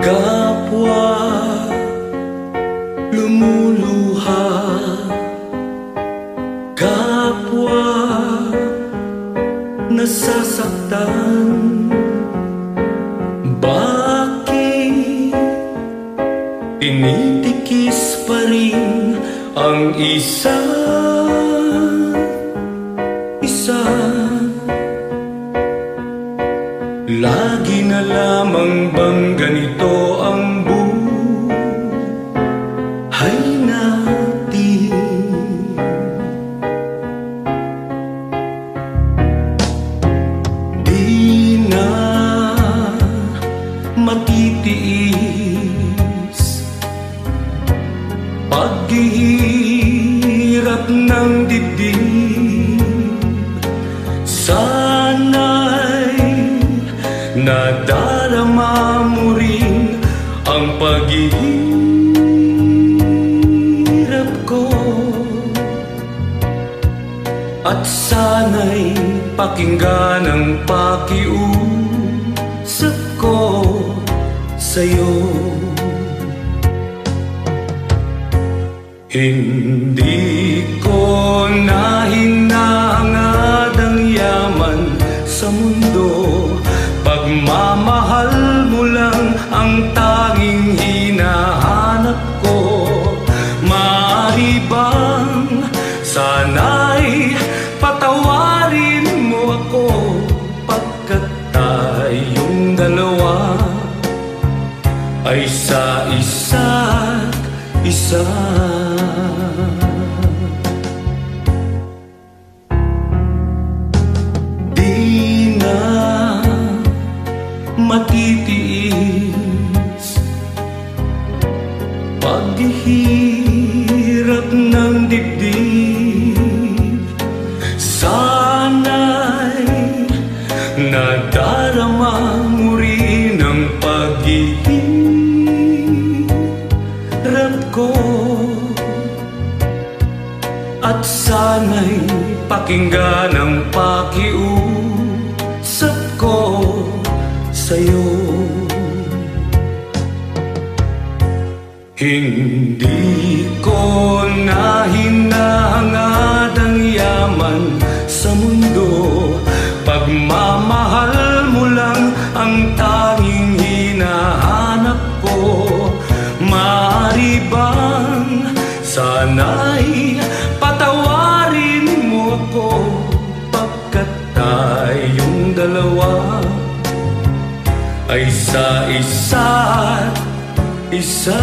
Kapwa lumuluha, kapwa nasasaktan. Bakit tinitikis pa rin ang isa't isa? Lagi na lamang bang ganito ang buhay natin? Di na matitiis paghihirap ng dibdib. Sana'y nadarama mo rin ang paghihirap ko, at sana'y pakinggan ang pakiusap ko sa'yo. Hindi ko na hinahangad ang yaman sa mundo, pagmamahal mo lang ang tanging hinahanap ko. Maaari bang sana'y patawarin mo ako, pagkat tayong dalawa ay sa isa't isa. Di na matitiis paghihirap ng dibdib. Sana'y nadarama mo rin ang paghihirap ko, at sana'y pakinggan ang pakiusap ko sa'yo. Hindi ko na hinahangad ang yaman sa mundo, pagmamahal mo lang ang tanging hinahanap ko. Maaari bang sana'y patawarin mo ako, pagkat tayong dalawa ay sa isa't isa.